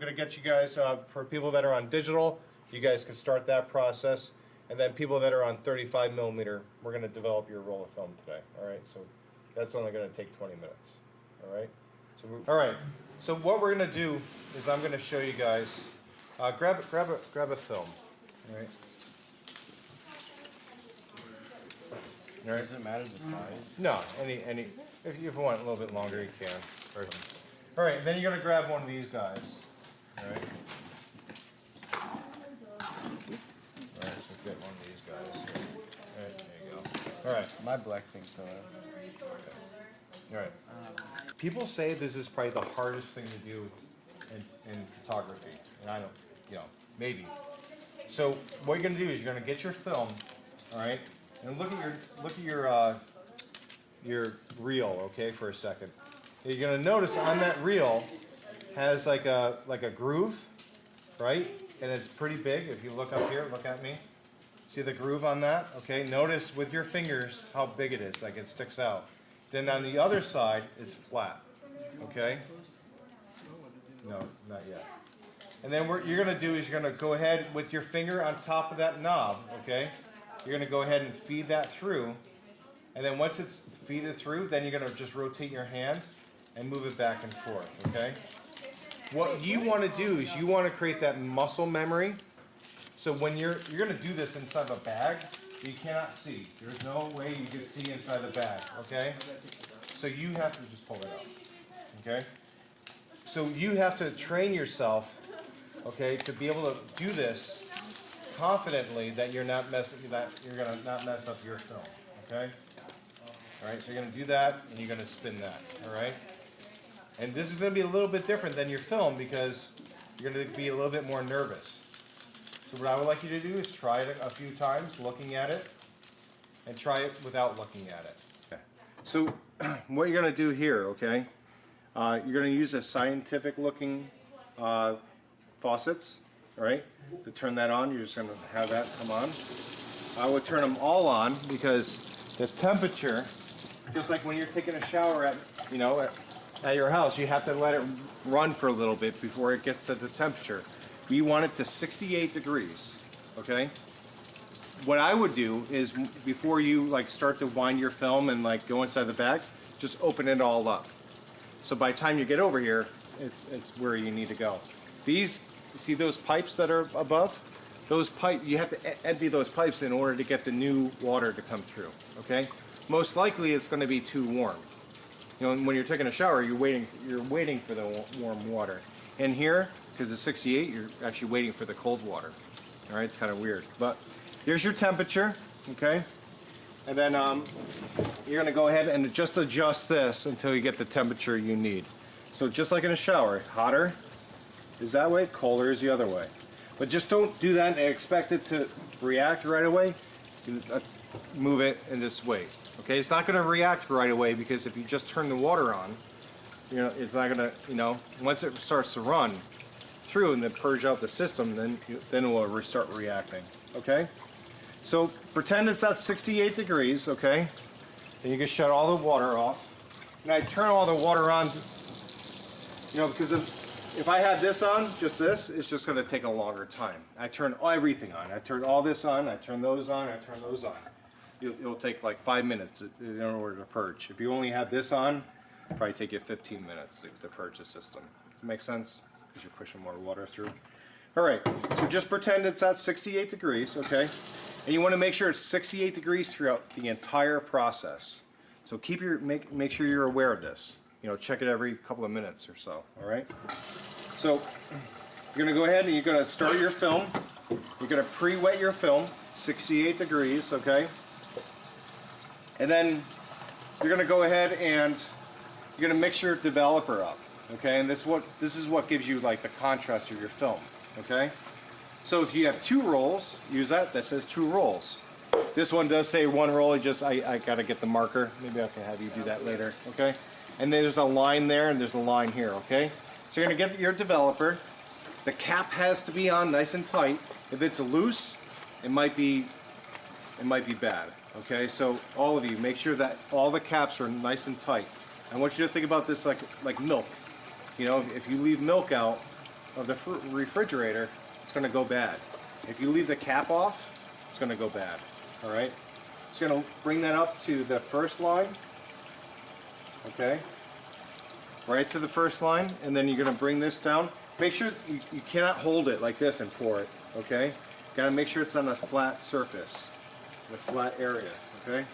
going to get you guys, for people that are on digital, you guys can start that process. And then people that are on 35 millimeter, we're going to develop your roll of film today. All right, so that's only going to take 20 minutes. All right. All right. So what we're going to do is I'm going to show you guys. Grab a film. All right. All right. Does it matter the size? No. Any. If you want a little bit longer, you can. All right. Then you're going to grab one of these guys. All right. All right. So get one of these guys. All right. There you go. All right. My black thing still All right. People say this is probably the hardest thing to do in photography, and I don't, maybe. So what you're going to do is you're going to get your film, all right, and look at your reel, okay, for a second. You're going to notice on that reel has like a groove, right, and it's pretty big. If you look up here, look at me. See the groove on that? Okay. Notice with your fingers how big it is, like it sticks out. Then on the other side, it's flat. Okay? No, not yet. And then what you're going to do is you're going to go ahead with your finger on top of that knob. Okay? You're going to go ahead and feed that through. And then once it's feeded through, then you're going to just rotate your hand and move it back and forth. Okay? What you want to do is you want to create that muscle memory. So when you're going to do this inside of a bag, you cannot see. There's no way you can see inside the bag, okay? So you have to just pull it out, okay? So you have to train yourself, okay, to be able to do this confidently that you're not messing, that you're gonna not mess up your film, okay? All right, so you're gonna do that and you're gonna spin that, all right? And this is gonna be a little bit different than your film because you're gonna be a little bit more nervous. So what I would like you to do is try it a few times, looking at it, and try it without looking at it. Okay. So what you're going to do here, okay, you're going to use a scientific-looking faucets, all right? To turn that on, you're just going to have that come on. I would turn them all on because the temperature, just like when you're taking a shower at your house, you have to let it run for a little bit before it gets to the temperature. We want it to 68 degrees, okay? What I would do is before you start to wind your film and go inside the bag, just open it all up. So by the time you get over here, it's where you need to go. See those pipes that are above? Those pipes, you have to empty those pipes in order to get the new water to come through, okay? Most likely it's going to be too warm. When you're taking a shower, you're waiting for the warm water. In here, because it's 68, you're actually waiting for the cold water. All right, it's kind of weird. But here's your temperature, okay? And then you're going to go ahead and just adjust this until you get the temperature you need. So just like in a shower, hotter is that way, colder is the other way. But just don't do that and expect it to react right away. Move it and just wait. Okay, it's not going to react right away because if you just turn the water on, it's not going to, once it starts to run through and then purge out the system, then it will start reacting, okay? So pretend it's at 68 degrees, okay? Then you can shut all the water off. And I turn all the water on, because if I had this on, just this, it's just going to take a longer time. I turn everything on. I turn all this on, I turn those on, I turn those on. It'll take like 5 minutes in order to purge. If you only had this on, it'll probably take you 15 minutes to purge the system. Does that make sense? Because you're pushing more water through. All right, so just pretend it's at 68 degrees, okay? And you want to make sure it's 68 degrees throughout the entire process. So make sure you're aware of this. Check it every couple of minutes or so, all right? So you're going to go ahead and you're going to start your film. You're going to pre-wet your film, 68 degrees, okay? And then you're going to go ahead and you're going to mix your developer up, okay? And this is what gives you the contrast of your film, okay? So if you have 2 rolls, use that. That says 2 rolls. This one does say 1 roll. I got to get the marker. Maybe I can have you do that later, okay? And there's a line there and there's a line here, okay? So you're going to get your developer. The cap has to be on nice and tight. If it's loose, it might be bad. Okay, so all of you, make sure that all the caps are nice and tight. I want you to think about this like milk. If you leave milk out, of the refrigerator, it's going to go bad. If you leave the cap off, it's going to go bad. All right. So you're going to bring that up to the first line. Okay. Right to the first line, and then you're going to bring this down. Make sure you cannot hold it like this and pour it. Okay. Got to make sure it's on a flat surface, a flat area. Okay.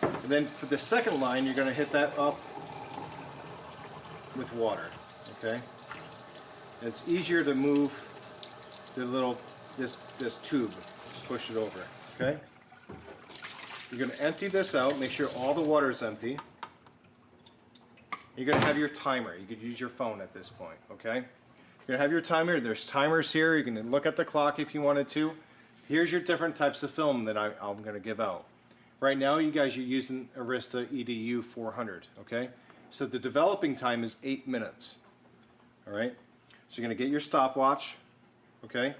And then for the second line, you're going to hit that up with water. Okay. And it's easier to move the little this tube. Just push it over. Okay. You're going to empty this out. Make sure all the water is empty. You're going to have your timer. You could use your phone at this point. Okay. You're going to have your timer. There's timers here. You can look at the clock if you wanted to. Here's your different types of film that I'm going to give out. Right now, you guys are using Arista EDU 400. Okay. So the developing time is 8 minutes. All right. So you're going to get your stopwatch. Okay.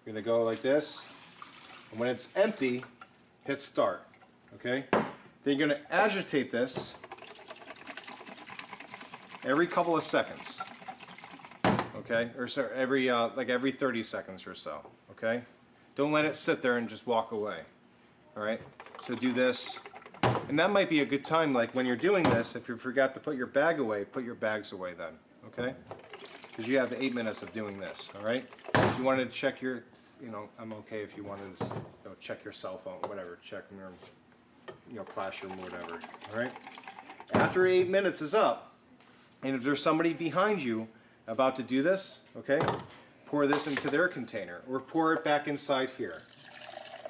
You're going to go like this. And when it's empty, hit start. Okay. Then you're going to agitate this every couple of seconds. Okay. Or so every like every 30 seconds or so. Okay. Don't let it sit there and just walk away. All right. So do this. And that might be a good time, like when you're doing this, if you forgot to put your bag away, put your bags away then, okay? Because you have 8 minutes of doing this, all right? If you wanted to check your, I'm okay if you wanted to check your cell phone, whatever, check your classroom, whatever, all right? After 8 minutes is up, and if there's somebody behind you about to do this, okay, pour this into their container, or pour it back inside here,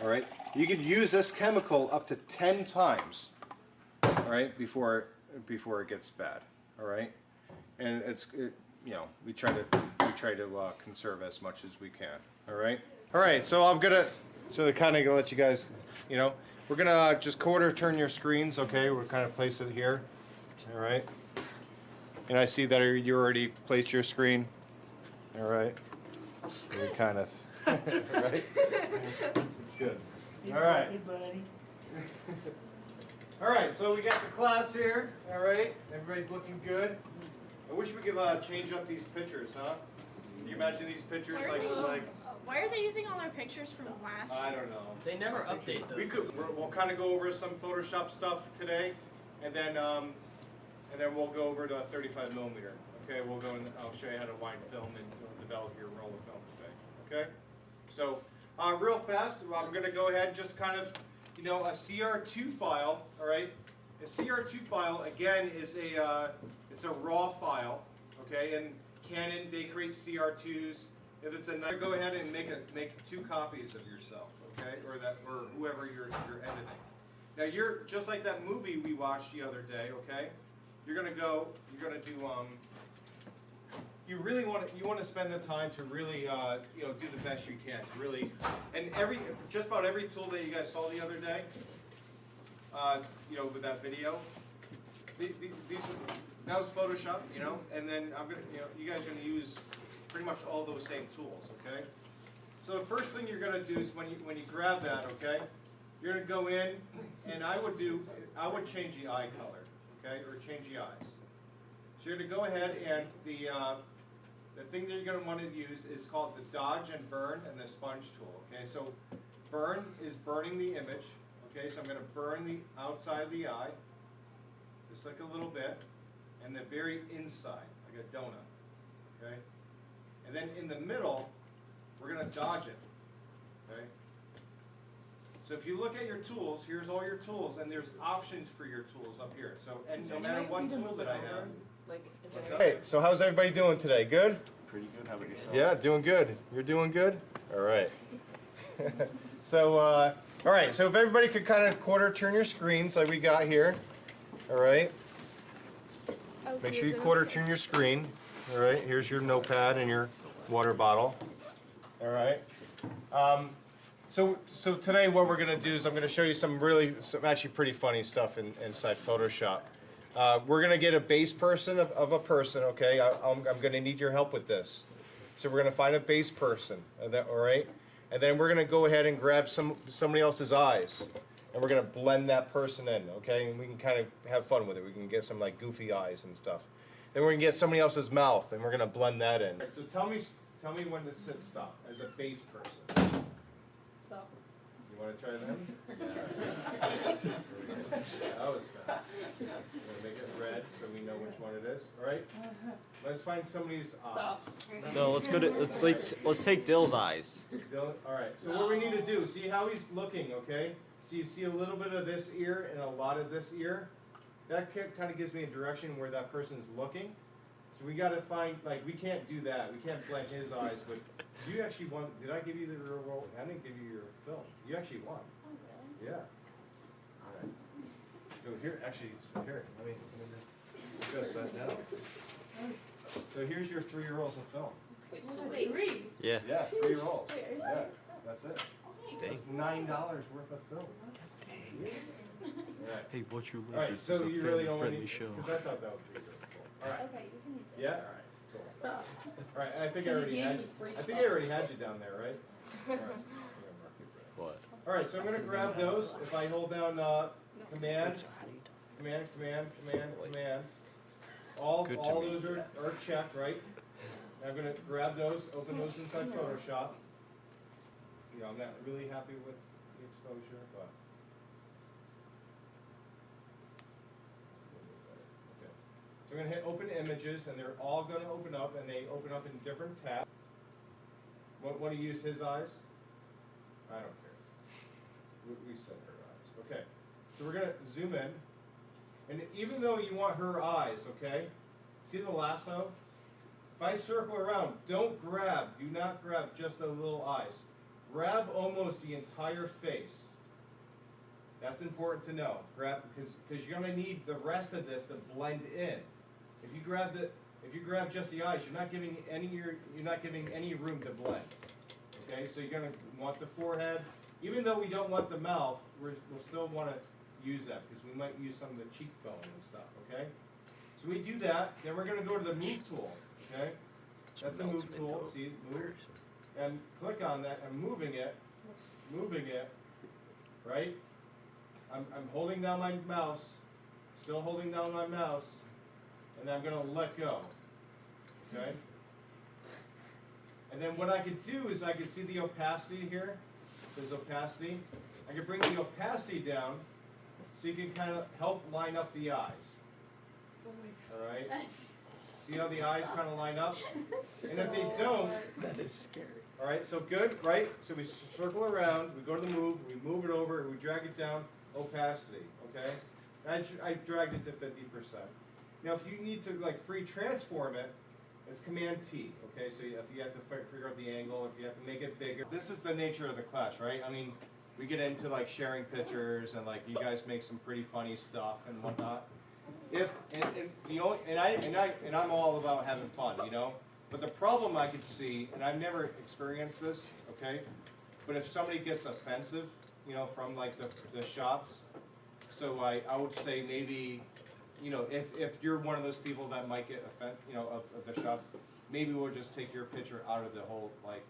all right? You could use this chemical up to 10 times, all right, before it gets bad, all right. And we try to conserve as much as we can, all right. All right, so to kind of let you guys, we're gonna just quarter turn your screens, okay. We'll kind of place it here, all right. And I see that you already placed your screen, all right. You kind of, right. It's good. All right. Hey, buddy. All right, so we got the class here. All right, everybody's looking good. I wish we could change up these pictures, huh? Can you imagine these pictures Why are they using all our pictures from last year? I don't know. They never update those. We'll kind of go over some Photoshop stuff today, and then we'll go over to 35 millimeter. Okay, we'll go and I'll show you how to wind film and develop your roll of film today. Okay, so. Real fast, I'm going to go ahead and just kind of, a CR2 file, all right? A CR2 file, again, is it's a raw file, okay? And Canon, they create CR2s. If it's go ahead and make 2 copies of yourself, okay? Or whoever you're editing. Now you're, just like that movie we watched the other day, okay? You're going to do, you want to spend the time to really do the best you can to really, and just about every tool that you guys saw the other day, with that video, that was Photoshop, and then you guys are going to use pretty much all those same tools, okay? So the first thing you're going to do is when you grab that, okay, you're going to go in, and I would change the eye color, okay, or change the eyes. So you're going to go ahead and the thing that you're going to want to use is called the dodge and burn and the sponge tool. Okay, so burn is burning the image. Okay, so I'm going to burn the outside of the eye, just like a little bit, and the very inside, like a donut. Okay, and then in the middle, we're going to dodge it. Okay, so if you look at your tools, here's all your tools, and there's options for your tools up here. So, and no matter what tool that I have. Hey, so how's everybody doing today? Good? Pretty good. How about yourself? Yeah, doing good. You're doing good? All right. So, all right. So if everybody could kind of quarter turn your screens like we got here. All right. Make sure you quarter turn your screen. All right. Here's your notepad and your water bottle. All right. So today what we're going to do is I'm going to show you some actually pretty funny stuff inside Photoshop. We're going to get a base person of a person, okay? I'm going to need your help with this. So we're going to find a base person, all right? And then we're going to go ahead and grab somebody else's eyes, and we're going to blend that person in, okay? And we can kind of have fun with it. We can get some like goofy eyes and stuff. Then we're gonna get somebody else's mouth, and we're gonna blend that in. So tell me when to sit stop as a bass person. Stop. You want to try that? That was fast. We're gonna make it red so we know which one it is. All right. Let's find somebody's eyes. Stop. No, let's take Dill's eyes. Dylan, all right. So what we need to do? See how he's looking, okay? So you see a little bit of this ear and a lot of this ear. That kind of gives me a direction where that person's looking. So we got to find, like, we can't do that. We can't blend his eyes with. You actually won. Did I give you the real roll? I didn't give you your film. You actually won. Oh, really? Yeah. All right. So here, actually, let me just adjust that now. So here's your 3 rolls of film. Wait, 3? Yeah. Yeah, 3 rolls. Wait, are you Yeah, serious? that's it. Oh, That's $9 worth of film. Right. Hey, what's your All right, This is so a you really don't family-friendly need, show. because I thought that would be really cool. All right. Okay, you can use it. Yeah. All right. Cool. All right. I think I Because already he had. gave me free I think I stuff. already had you down there, right? All right. What? All right. So I'm gonna grab those. If I hold down command, command, command, command, command. All Good to me. those are checked, right? I'm gonna grab those, open those inside Photoshop. You know, I'm not really happy with the exposure, but. Okay. So I'm gonna hit open images, and they're all gonna open up, and they open up in different tabs. Want to use his eyes? I don't care. We said her eyes. Okay. So we're gonna zoom in, and even though you want her eyes, okay? See the lasso? If I circle around, don't grab. Do not grab just the little eyes. Grab almost the entire face. That's important to know. Grab because you're gonna need the rest of this to blend in. If you grab just the eyes, you're not giving any room to blend. Okay, so you're gonna want the forehead. Even though we don't want the mouth, we'll still want to use that because we might use some of the cheekbone and stuff. Okay, so we do that. Then we're gonna go to the move tool. Okay, that's the move tool. See, move, and click on that. I'm moving it, right? I'm holding down my mouse, still holding down my mouse, and I'm gonna let go. Okay. And then what I could do is I could see the opacity here. It says opacity. I could bring the opacity down so you can kind of help line up the eyes. All right. See how the eyes kind of line up? And if they don't, That is scary. all right, so good, right? So we circle around, we go to the move, we move it over, we drag it down, opacity, okay? I dragged it to 50%. Now if you need to like free transform it, it's Command T, okay? So if you have to figure out the angle, if you have to make it bigger. This is the nature of the class, right? I mean, we get into like sharing pictures and like you guys make some pretty funny stuff and whatnot. And I'm all about having fun, you know? But the problem I could see, and I've never experienced this, okay? But if somebody gets offensive, you know, from like the shots, so I would say maybe, you know, if you're one of those people that might get offended, you know, of the shots, maybe we'll just take your picture out of the whole like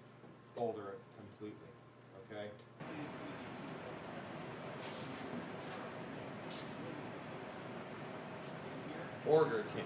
folder completely, okay? Order King.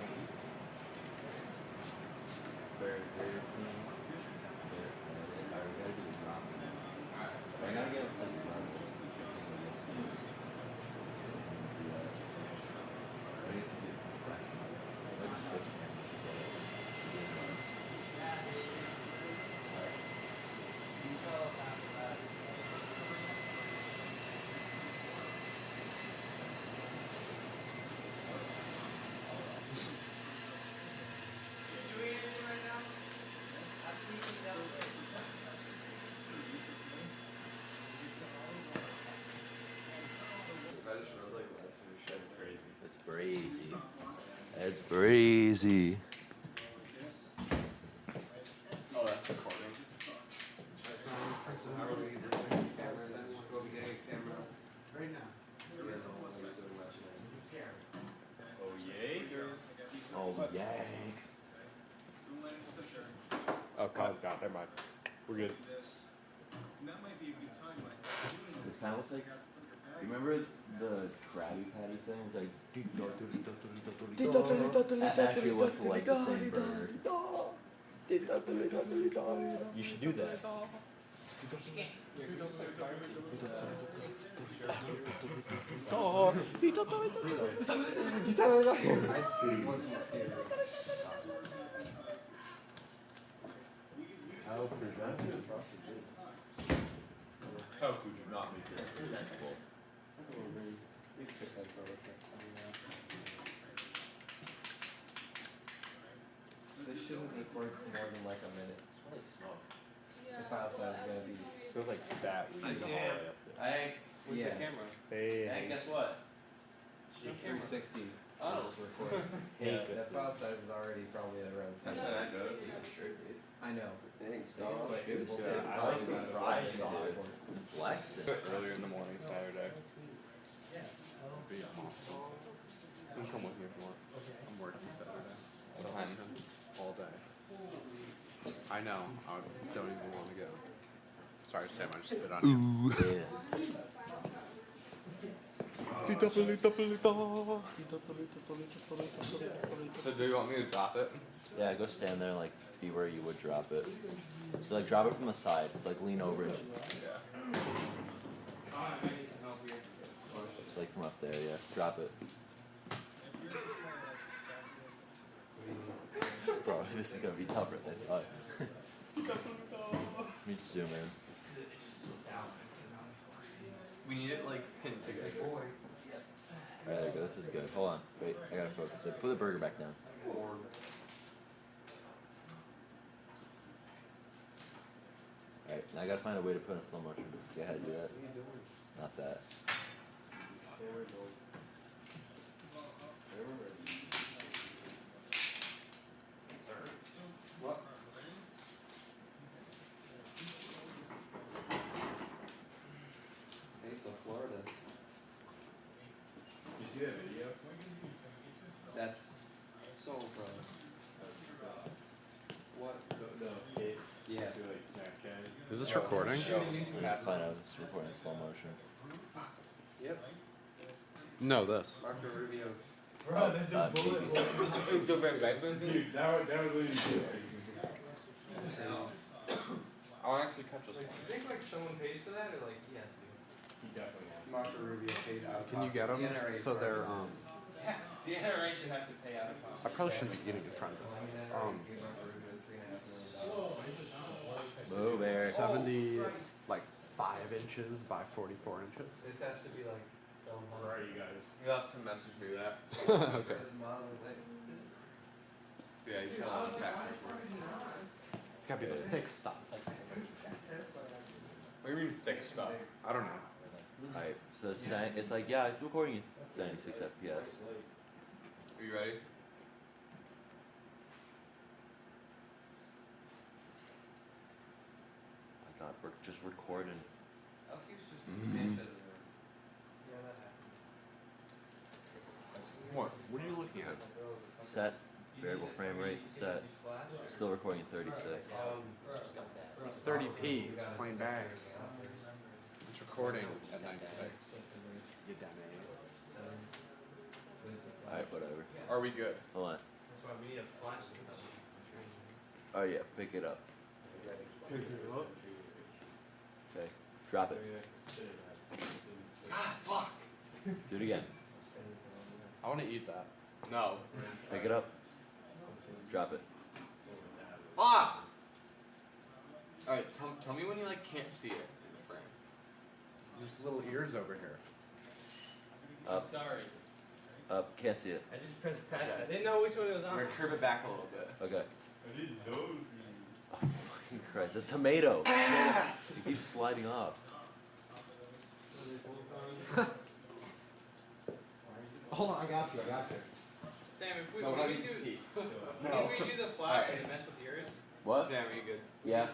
That's crazy. That's crazy. Oh, that's recording. Right now. Oh, yay. Oh, Colin's got it. Never mind. We're good. This kind of looks like You remember the Krabby Patty thing? It was like that actually looks like the same burger. You should do that. I wasn't serious. How could you not make it presentable? This shouldn't record for more than like a minute. Yeah. The file size is gonna be. Feels like that. I see all the way him. up there. Hey, Where's the camera? Hey. guess what? The 360 Oh. is recording. Yeah, that file size is already probably at around 10. I know. Thanks, But it will Yeah, take I probably like about the a fries, while. Flex. Earlier in the morning, Saturday. Be awesome. You can come with me if you want. I'm working Saturday. So all day. I know. I don't even want to go. Sorry, Sam. I just spit on you. So do you want me to drop it? Yeah, go stand there and like be where you would drop it. So like drop it from the side. It's like lean over it. Yeah. It's like from up there, yeah. Drop it. Bro, this is gonna be tougher than I thought. Let me zoom in. We need it like pinned together. Alright, there you go. This is good. Hold on. Wait, I gotta focus it. Put the burger back down. Alright, now I gotta find a way to put in slow motion. Go ahead, do that. Not that. What? Mesa, Florida. You see that video? That's so what? Yeah. Is this recording? Fine, I was recording in slow motion. Yep. No, this. Marco Rubio. Dude, that would really be I'll actually catch this one. You think like someone pays for that, or like he has to? He definitely has. Marco Rubio paid out. Can you get them? So they're Yeah, the NRA should have to pay out of I pocket. probably shouldn't be eating in front of it. Move, Eric. 70, like 5 inches by 44 inches. This has to be like. Where are you guys? You have to message me that. Okay. Yeah, he's got a lot of factors. It's gotta be the thick stuff. What do you mean thick stuff? I don't know. Alright, so it's saying, it's like, yeah, it's recording at 76 FPS. Are you ready? My god, we're just recording. I'll keep just Sanchez. What? What are you looking at? Set, variable frame rate, set. Still recording at 36. It's 30p. It's plain bang. It's recording at 96. You dummy. Alright, whatever. Are we good? Hold on. That's why we need a flash. Oh yeah, pick it up. Okay, drop it. Ah, fuck! Do it again. I want to eat that. No. Pick it up. Drop it. Fuck! Alright, tell me when you like can't see it in the frame. There's little ears over here. Up, Sorry. up, can't see it. I just pressed test. I didn't know which one it was on. I'm gonna curve it back a little bit. Okay. Oh fucking Christ, a tomato! It keeps sliding off. Hold on, I got you. Sam, if we, No, when not we even do, pee. if we do the flash and mess with yours. What? Sam, are you good? Yeah?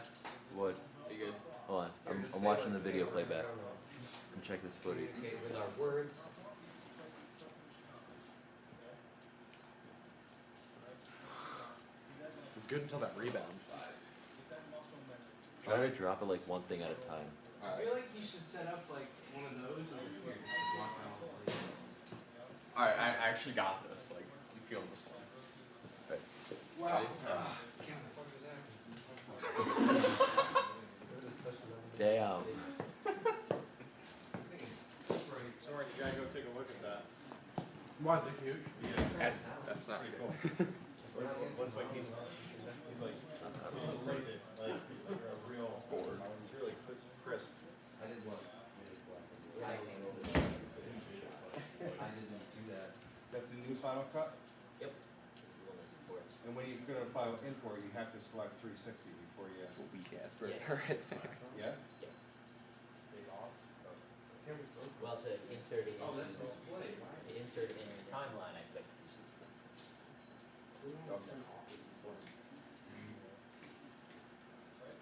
What? Are you good? Hold on, I'm watching the video playback. And check this footage. Communicate with our words. It's good until that rebound. Try to drop it like one thing at a time. I feel like you should set up like one of those over here. Just walk around with it. Alright, I actually got this. Like, you feel this one. Right. Wow. Damn. Sorry, you gotta go take a look at that. Why is it huge? Yeah. That's not Pretty good. cool. Looks like he's like lazy, like he's like a real board. He's really crisp. I did what? I didn't do that. That's the new Final Cut. Yep. This is the one that supports. And when you're gonna file import, you have to select 360 before you. Weak ass burger right there. Yeah. Well, to insert it Oh, into that's display. to insert it in your timeline, I click. Okay.